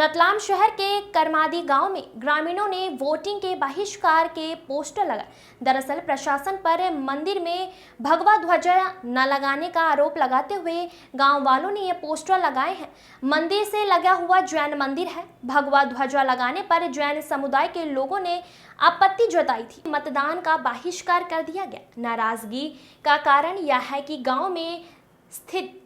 रतलाम शहर के करमादी गांव में ग्रामीणों ने वोटिंग के बहिष्कार के पोस्टर लगाए। दरअसल प्रशासन पर मंदिर में भगवा ध्वजा न लगाने का आरोप लगाते हुए गांव वालों ने ये पोस्टर लगाए हैं। मंदिर से लगा हुआ जैन मंदिर है। भगवा ध्वजा लगाने पर जैन समुदाय के लोगों ने आपत्ति जताई थी। मतदान का बहिष्कार कर दिया गया। नाराजगी का कारण यह है कि गाँव में स्थित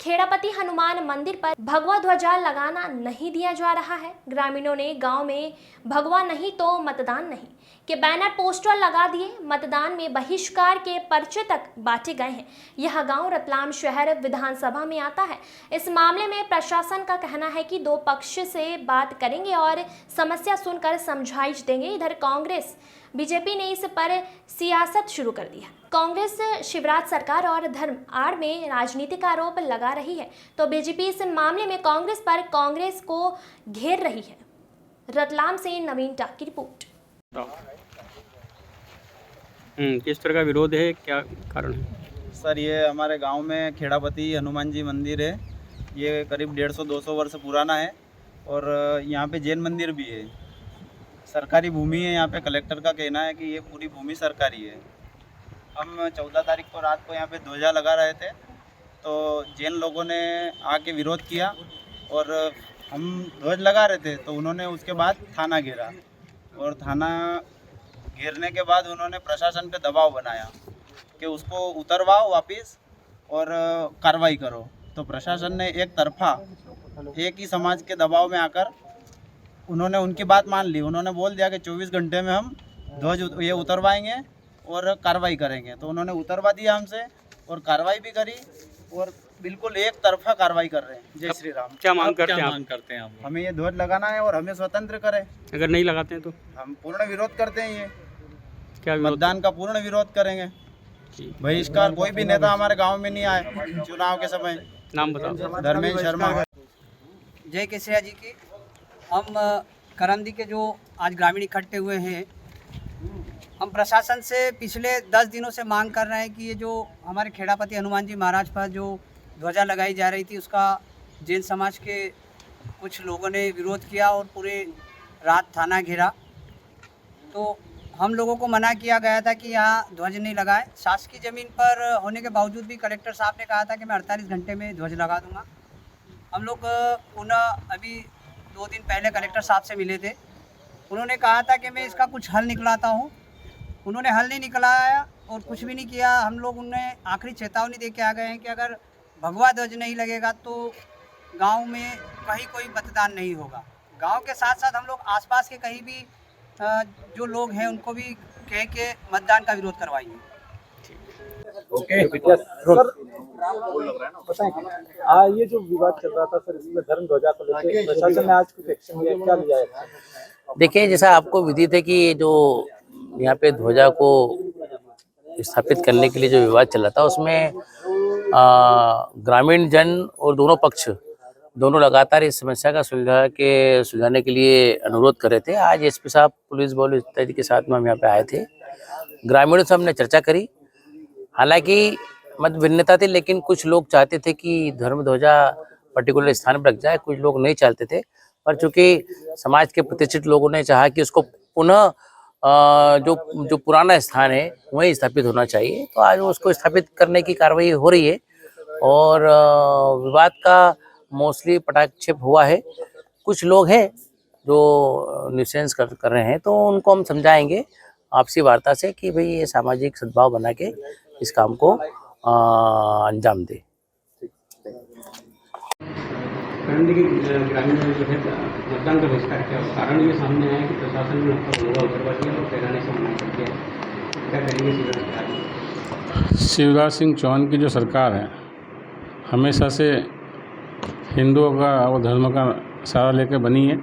खेड़ापति हनुमान मंदिर पर भगवा ध्वजा लगाना नहीं दिया जा रहा है। ग्रामीणों ने गांव में भगवा नहीं तो मतदान नहीं के बैनर पोस्टर लगा दिए। मतदान में बहिष्कार के पर्चे तक बांटे गए हैं। यह गांव रतलाम शहर विधानसभा में आता है। इस मामले में प्रशासन का कहना है कि दो पक्ष से बात करेंगे और समस्या सुनकर समझाइश देंगे। इधर कांग्रेस बीजेपी ने इस पर सियासत शुरू कर दी है। कांग्रेस शिवराज सरकार और धर्म आड़ में राजनीतिक आरोप लगा रही है, तो बीजेपी इस मामले में कांग्रेस को घेर रही है। रतलाम से नवीन टाक की रिपोर्ट। किस तरह का विरोध है, क्या कारण है? सर, ये हमारे गांव में खेड़ापति हनुमान जी मंदिर है। ये करीब 150-200 वर्ष पुराना है और यहाँ पे जैन मंदिर भी है। सरकारी भूमि है। यहाँ पे कलेक्टर का कहना है कि ये पूरी भूमि सरकारी है। हम 14 तारीख को रात को यहाँ पे ध्वजा लगा रहे थे, तो जैन लोगों ने आके विरोध किया और हम ध्वज लगा रहे थे, तो उन्होंने उसके बाद थाना घेरा और थाना घेरने के बाद उन्होंने प्रशासन पे दबाव बनाया कि उसको उतरवाओ वापस और कार्रवाई करो। तो प्रशासन ने एक तरफा एक ही समाज के दबाव में आकर उन्होंने उनकी बात मान ली। उन्होंने बोल दिया कि 24 घंटे में हम ध्वज ये उतरवाएंगे और कार्रवाई करेंगे। तो उन्होंने उतरवा दिया हमसे और कार्रवाई भी करी और बिल्कुल एक तरफा कार्रवाई कर रहे हैं। जय श्री राम। क्या मांग करते हैं आप? हमें ये ध्वज लगाना है और हमें स्वतंत्र करें। अगर नहीं लगाते हैं तो हम पूर्ण विरोध करते हैं। ये क्या विरोध? मतदान का पूर्ण विरोध करेंगे। बहिष्कार कोई भी नेता हमारे गाँव में नहीं आए चुनाव के समय। नाम बताओ। धर्मेंद्र शर्मा। जय केसरिया जी की। हम करमदी के जो आज ग्रामीण इकट्ठे हुए हैं, हम प्रशासन से पिछले 10 दिनों से मांग कर रहे हैं कि ये जो हमारे खेड़ापति हनुमान जी महाराज पर जो ध्वजा लगाई जा रही थी, उसका जैन समाज के कुछ लोगों ने विरोध किया और पूरे रात थाना घेरा। तो हम लोगों को मना किया गया था कि यहाँ ध्वज नहीं लगाए। शासकीय ज़मीन पर होने के बावजूद भी कलेक्टर साहब ने कहा था कि मैं 48 घंटे में ध्वज लगा दूँगा। हम लोग पुनः अभी 2 दिन पहले कलेक्टर साहब से मिले थे। उन्होंने कहा था कि मैं इसका कुछ हल निकलाता हूँ। उन्होंने हल नहीं निकलाया और कुछ भी नहीं किया। हम लोग उन्हें आखिरी चेतावनी दे के आ गए हैं कि अगर भगवा ध्वज नहीं लगेगा तो गांव में कहीं कोई मतदान नहीं होगा। गांव के साथ साथ हम लोग आसपास के कहीं भी जो लोग हैं उनको भी कह के मतदान का विरोध करवाएंगे। ये जो विवाद चल रहा था सर, इसमें धर्म ध्वजा को लेकर प्रशासन ने आज कुछ एक्शन लिया, क्या लिया है? देखिए, जैसा आपको विदित है कि जो यहाँ पे ध्वजा को स्थापित करने के लिए जो विवाद चल रहा था, उसमें ग्रामीण जन और दोनों पक्ष लगातार इस समस्या का सुलझाने के लिए अनुरोध कर रहे थे। आज एसपी साहब, पुलिस बल इत्यादि के साथ में हम यहाँ पे आए थे। ग्रामीणों से हमने चर्चा करी। हालांकि मत भिन्नता थी, लेकिन कुछ लोग चाहते थे कि धर्म ध्वजा पर्टिकुलर स्थान पर रख जाए, कुछ लोग नहीं चाहते थे। पर चूंकि समाज के प्रतिष्ठित लोगों ने चाहा कि उसको पुनः जो पुराना स्थान है वहीं स्थापित होना चाहिए, तो आज उसको स्थापित करने की कार्रवाई हो रही है और विवाद का मोस्टली पटाक्षेप हुआ है। कुछ लोग हैं जो न्यूसेंस कर रहे हैं, तो उनको हम समझाएंगे आपसी वार्ता से कि भाई ये सामाजिक सद्भाव बना के इस काम को अंजाम दे। ग्रामीण जो है मतदान का बहिष्कार किया, कारण ये सामने आया कि प्रशासन ने उनका उतरवा दिया और पैराने से मना कर दिया। क्या करेंगे? शिवराज सिंह चौहान की जो सरकार है, हमेशा से हिंदुओं का और धर्म का सहारा लेकर बनी है,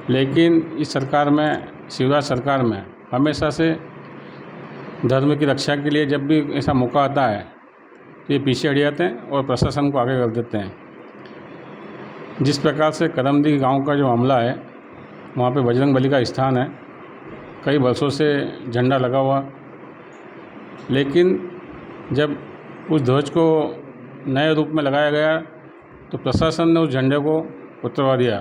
लेकिन इस सरकार में, शिवराज सरकार में, हमेशा से धर्म की रक्षा के लिए जब भी ऐसा मौका आता है तो ये पीछे हट जाते हैं और प्रशासन को आगे कर देते हैं। जिस प्रकार से करमदी गांव का जो मामला है, वहाँ पे बजरंगबली का स्थान है, कई वर्षों से झंडा लगा हुआ, लेकिन जब उस ध्वज को नए रूप में लगाया गया तो प्रशासन ने उस झंडे को उतरवा दिया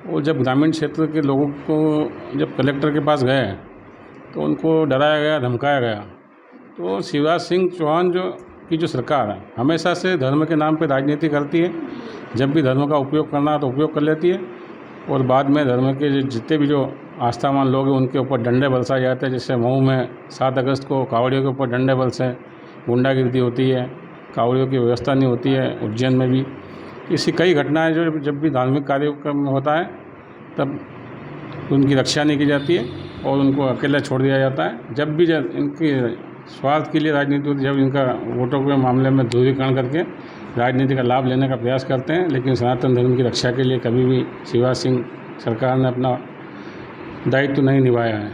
वो जब ग्रामीण क्षेत्र के लोगों को जब कलेक्टर के पास गए तो उनको डराया गया, धमकाया गया। तो शिवराज सिंह चौहान की जो सरकार है हमेशा से धर्म के नाम पे राजनीति करती है। जब भी धर्म का उपयोग करना है तो उपयोग कर लेती है और बाद में धर्म के जितने भी जो आस्थावान लोग हैं उनके ऊपर डंडे बरसाए जाते हैं। जैसे मऊ में 7 अगस्त को कावड़ियों के ऊपर डंडे बरसे, गुंडागिर्दी होती है, कावड़ियों की व्यवस्था नहीं होती है। उज्जैन में भी ऐसी कई घटनाएं जो जब भी धार्मिक कार्यक्रम होता है तब उनकी रक्षा नहीं की जाती है और उनको अकेला छोड़ दिया जाता है। जब भी इनकी स्वार्थ के लिए राजनीति होती है, जब इनका वोटों के मामले में ध्रुवीकरण करके राजनीति का लाभ लेने का प्रयास करते हैं, लेकिन सनातन धर्म की रक्षा के लिए कभी भी शिवराज सिंह सरकार ने अपना दायित्व नहीं निभाया है।